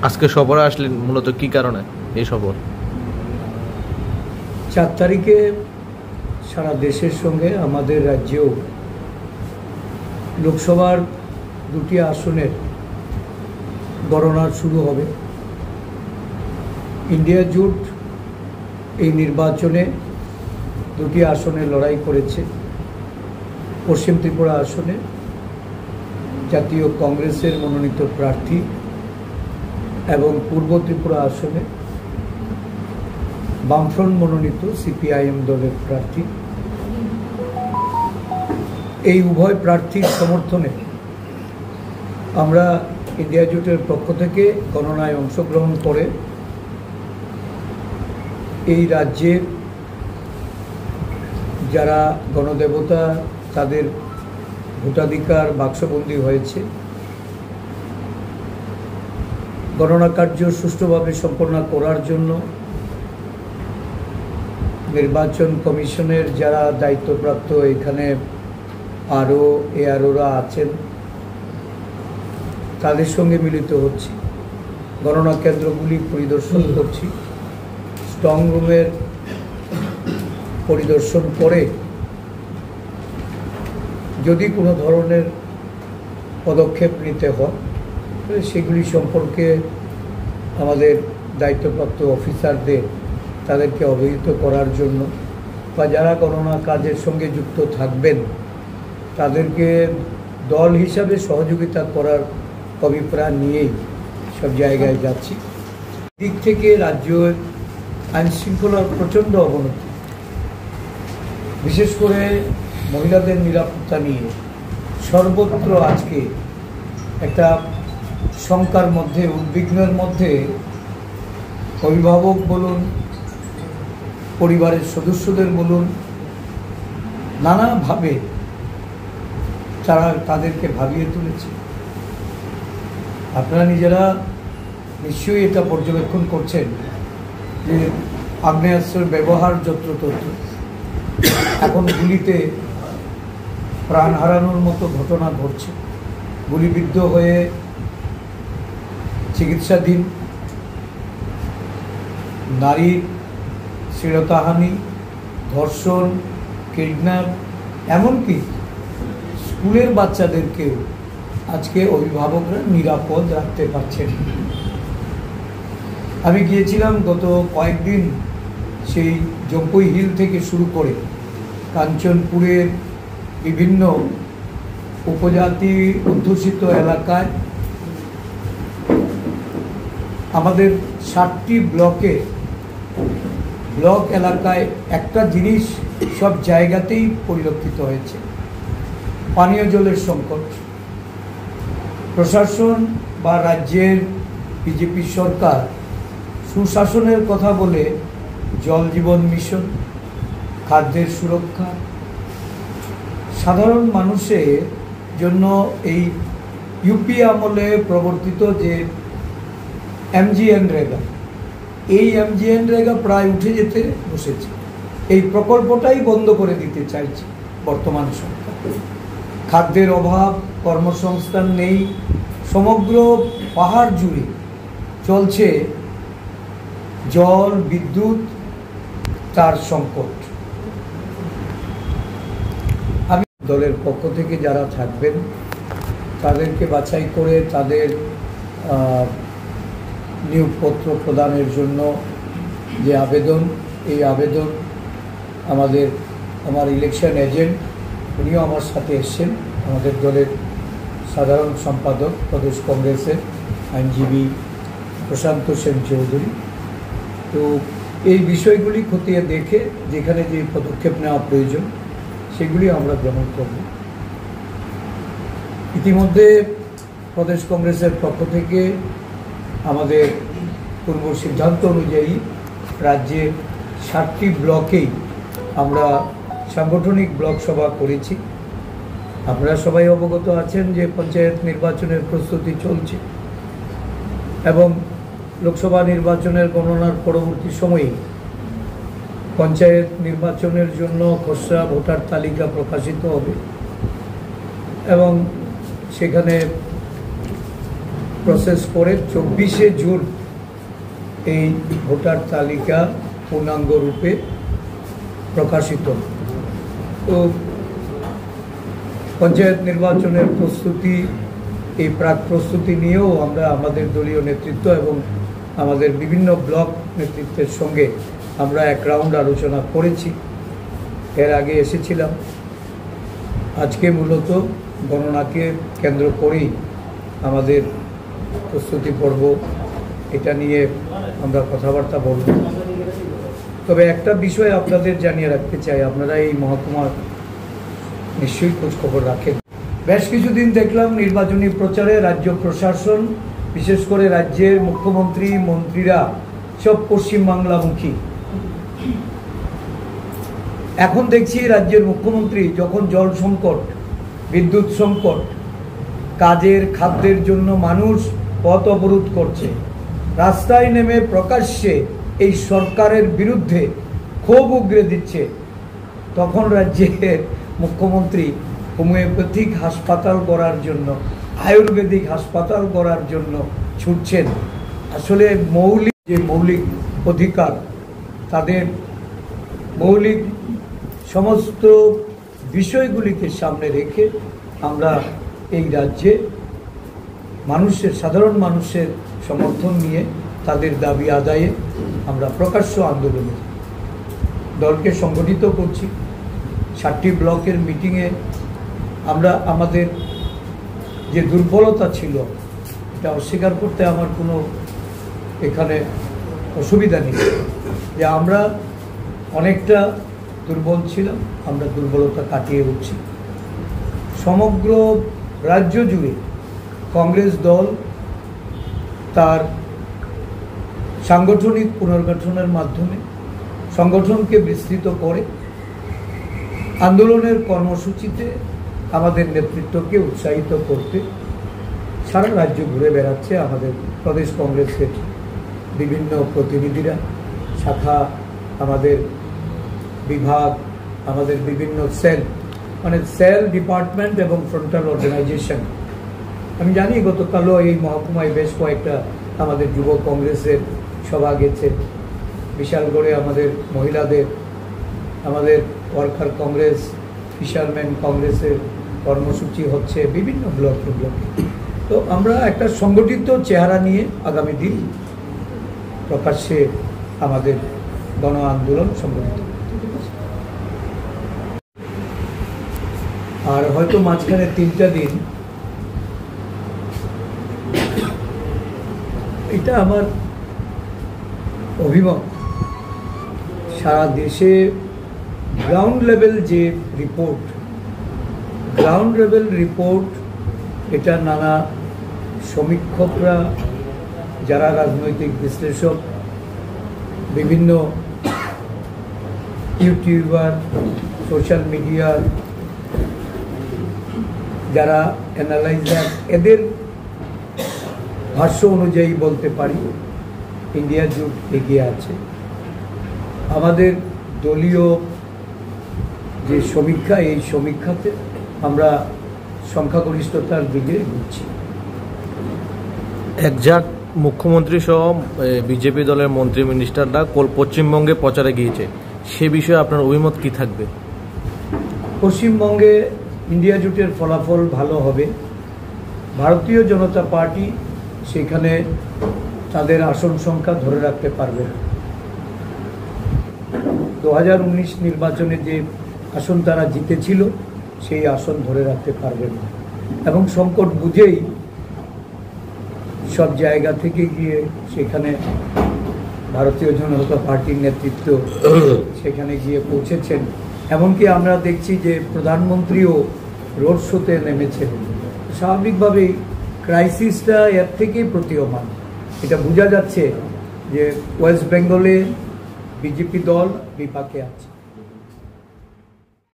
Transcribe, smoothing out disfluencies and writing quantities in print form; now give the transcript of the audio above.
আজকে সফরে আসলেন মূলত কি কারণে এই সফর? 4 তারিখে সারা দেশের সঙ্গে আমাদের রাজ্যেও লোকসভার 2টি আসনের গণনা শুরু হবে। ইন্ডিয়া জোট এই নির্বাচনে 2টি আসনে লড়াই করেছে। পশ্চিম ত্রিপুরা আসনে জাতীয় কংগ্রেসের মনোনীত প্রার্থী এবং পূর্ব ত্রিপুরা আসনে বামফ্রন্ট মনোনীত সিপিআইএম দলের প্রার্থী। এই উভয় প্রার্থীর সমর্থনে আমরা ইন্ডিয়া জোটের পক্ষ থেকে গণনায় অংশগ্রহণ করে এই রাজ্যের যারা গণদেবতা তাদের ভোটাধিকার বাক্সবন্দী হয়েছে, গণনা কার্য সুষ্ঠুভাবে সম্পন্ন করার জন্য নির্বাচন কমিশনের যারা দায়িত্বপ্রাপ্ত এখানে এআরওরা আছেন তাদের সঙ্গে মিলিত হচ্ছি, গণনা কেন্দ্রগুলি পরিদর্শন করছি, স্ট্রং রুমের পরিদর্শন করে যদি কোনো ধরনের পদক্ষেপ নিতে হয় সেগুলি সম্পর্কে আমাদের দায়িত্বপ্রাপ্ত অফিসারদের তাদেরকে অবহিত করার জন্য বা যারা গণনা কাজের সঙ্গে যুক্ত থাকবেন তাদেরকে দল হিসাবে সহযোগিতা করার অভিপ্রায় নিয়েই সব জায়গায় যাচ্ছি। দিক থেকে রাজ্যের আইনশৃঙ্খলার প্রচণ্ড অবনতি, বিশেষ করে মহিলাদের নিরাপত্তা নিয়ে সর্বত্র আজকে একটা শঙ্কার মধ্যে, উদ্বিগ্নের মধ্যে অভিভাবক বলুন, পরিবারের সদস্যদের বলুন, নানাভাবে তারা তাদেরকে ভাবিয়ে তুলেছে। আপনারা নিজেরা নিশ্চয়ই এটা পর্যবেক্ষণ করছেন যে আগ্নেয়াস্ত্রের ব্যবহার যত্রতত্র, এখন গুলিতে প্রাণ হারানোর মতো ঘটনা ঘটছে, গুলিবিদ্ধ হয়ে চিকিৎসাধীন, নারীর শ্লীলতাহানি, ধর্ষণ, কিডন্যাপ, এমনকি স্কুলের বাচ্চাদেরকেও আজকে অভিভাবকরা নিরাপদ রাখতে পারছেন। আমি গিয়েছিলাম গত কয়েকদিন সেই জম্পুই হিল থেকে শুরু করে কাঞ্চনপুরের বিভিন্ন উপজাতি অধ্যুষিত এলাকায়, আমাদের 7টি ব্লক এলাকায় একটা জিনিস সব জায়গাতেই পরিলক্ষিত হয়েছে, পানীয় জলের সংকট। প্রশাসন বা রাজ্যের বিজেপি সরকার সুশাসনের কথা বলে জল জীবন মিশন, খাদ্যের সুরক্ষা, সাধারণ মানুষের জন্য এই ইউপি আমলে প্রবর্তিত যে MGNREGA, এই MGNREGA প্রায় উঠে যেতে বসেছে। এই প্রকল্পটাই বন্ধ করে দিতে চাইছে বর্তমান সরকার। খাদ্যের অভাব, কর্মসংস্থান নেই, সমগ্র পাহাড় জুড়ে চলছে জল, বিদ্যুৎ, তার সংকট। আমি দলের পক্ষ থেকে যারা থাকবেন তাদেরকে বাছাই করে তাদের নিয়োগপত্র প্রদানের জন্য যে আবেদন, এই আবেদন আমার ইলেকশন এজেন্ট উনিও আমার সাথে এসছেন, আমাদের দলের সাধারণ সম্পাদক প্রদেশ কংগ্রেসের আইনজীবী প্রশান্ত সেন চৌধুরী। তো এই বিষয়গুলি খতিয়ে দেখে যেখানে যে পদক্ষেপ নেওয়া প্রয়োজন সেগুলি আমরা গ্রহণ করব। ইতিমধ্যে প্রদেশ কংগ্রেসের পক্ষ থেকে আমাদের পূর্ব সিদ্ধান্ত অনুযায়ী রাজ্যের 7টি ব্লকেই আমরা সাংগঠনিক ব্লক সভা করেছি। আপনারা সবাই অবগত আছেন যে পঞ্চায়েত নির্বাচনের প্রস্তুতি চলছে এবং লোকসভা নির্বাচনের গণনার পরবর্তী সময়ে পঞ্চায়েত নির্বাচনের জন্য খসড়া ভোটার তালিকা প্রকাশিত হবে এবং সেখানে প্রসেস করে 24শে জুন এই ভোটার তালিকা পূর্ণাঙ্গ রূপে প্রকাশিত। তো পঞ্চায়েত নির্বাচনের প্রস্তুতি, এই প্রাক প্রস্তুতি নিয়েও আমরা আমাদের দলীয় নেতৃত্ব এবং আমাদের বিভিন্ন ব্লক নেতৃত্বের সঙ্গে আমরা এক রাউন্ড আলোচনা করেছি। এর আগে এসেছিলাম। আজকে মূলত গণনাকে কেন্দ্র করেই আমাদের প্রস্তুতি পর্ব, এটা নিয়ে আমরা কথাবার্তা বলব। তবে একটা বিষয় আপনাদের জানিয়ে রাখতে চাই, আপনারা এই মহকুমার নিশ্চয়ই খোঁজখবর রাখেন। বেশ কিছুদিন দেখলাম নির্বাচনী প্রচারে রাজ্য প্রশাসন, বিশেষ করে রাজ্যের মুখ্যমন্ত্রী, মন্ত্রীরা সব পশ্চিমবাংলামুখী। এখন দেখছি রাজ্যের মুখ্যমন্ত্রী যখন জল সংকট, বিদ্যুৎ সংকট, কাজের খাদ্যের জন্য মানুষ পথ অবরোধ করছে, রাস্তায় নেমে প্রকাশ্যে এই সরকারের বিরুদ্ধে ক্ষোভ উগরে দিচ্ছে, তখন রাজ্যের মুখ্যমন্ত্রী হোমিওপ্যাথিক হাসপাতাল করার জন্য, আয়ুর্বেদিক হাসপাতাল করার জন্য ছুটছেন। আসলে মৌলিক অধিকার, তাদের মৌলিক সমস্ত বিষয়গুলিকে সামনে রেখে আমরা এই রাজ্যে সাধারণ মানুষের সমর্থন নিয়ে তাদের দাবি আদায়ে আমরা প্রকাশ্য আন্দোলনে দলকে সংগঠিত করছি। 7টি ব্লকের মিটিংয়ে আমরা আমাদের যে দুর্বলতা ছিল, এটা অস্বীকার করতে আমার কোনো এখানে অসুবিধা নেই, যে আমরা অনেকটা দুর্বল ছিলাম, আমরা দুর্বলতা কাটিয়ে উঠছি। সমগ্র রাজ্য জুড়ে কংগ্রেস দল তার সাংগঠনিক পুনর্গঠনের মাধ্যমে সংগঠনকে বিস্তৃত করে আন্দোলনের কর্মসূচিতে আমাদের নেতৃত্বকে উৎসাহিত করতে সারা রাজ্য ঘুরে বেড়াচ্ছে আমাদের প্রদেশ কংগ্রেসের বিভিন্ন প্রতিনিধিরা, শাখা, আমাদের বিভাগ, আমাদের বিভিন্ন সেল, মানে সেল, ডিপার্টমেন্ট এবং ফ্রন্টাল অর্গানাইজেশন। আমি জানি গতকালও এই মহকুমায় বেশ কয়েকটা আমাদের যুব কংগ্রেসের সভা গেছে, বিশালগড়ে আমাদের মহিলাদের, আমাদের ওয়ার্কার কংগ্রেস, ফিশারম্যান কংগ্রেসের কর্মসূচি হচ্ছে বিভিন্ন ব্লকে। তো আমরা একটা সংগঠিত চেহারা নিয়ে আগামী দিন প্রকাশ্যে আমাদের গণ আন্দোলন সংগঠিত। আর হয়তো মাঝখানে 3টা দিন, এটা আমার অভিমত, সারা দেশে গ্রাউন্ড লেভেল যে রিপোর্ট, এটা নানা সমীক্ষকরা, যারা রাজনৈতিক বিশ্লেষক, বিভিন্ন ইউটিউবার, সোশ্যাল মিডিয়ার যারা অ্যানালাইজার, এদের ভাষ্য অনুযায়ী বলতে পারি ইন্ডিয়া জোট এগিয়ে আছে। আমাদের দলীয় যে সমীক্ষা, এই সমীক্ষাতে আমরা সংখ্যাগরিষ্ঠতার দিকে ঘুরছি। একজাক্ট মুখ্যমন্ত্রী সহ বিজেপি দলের মন্ত্রী মিনিস্টাররা পশ্চিমবঙ্গে প্রচারে গিয়েছে, সে বিষয়ে আপনার অভিমত কি থাকবে? পশ্চিমবঙ্গে ইন্ডিয়া জোটের ফলাফল ভালো হবে। ভারতীয় জনতা পার্টি সেখানে তাদের আসন সংখ্যা ধরে রাখতে পারবে না। 2019 নির্বাচনে যে আসন তারা জিতেছিল, সেই আসন ধরে রাখতে পারবে না, এবং সংকট বুঝেই সব জায়গা থেকে গিয়ে সেখানে ভারতীয় জনতা পার্টির নেতৃত্ব সেখানে গিয়ে পৌঁছেছেন। এমনকি আমরা দেখছি যে প্রধানমন্ত্রীও রোড শোতে নেমেছেন। স্বাভাবিকভাবেই ক্রাইসিসটা এর থেকেই প্রতীয়মান। এটা বোঝা যাচ্ছে যে ওয়েস্ট বেঙ্গলে বিজেপি দল বিপাকে আছে।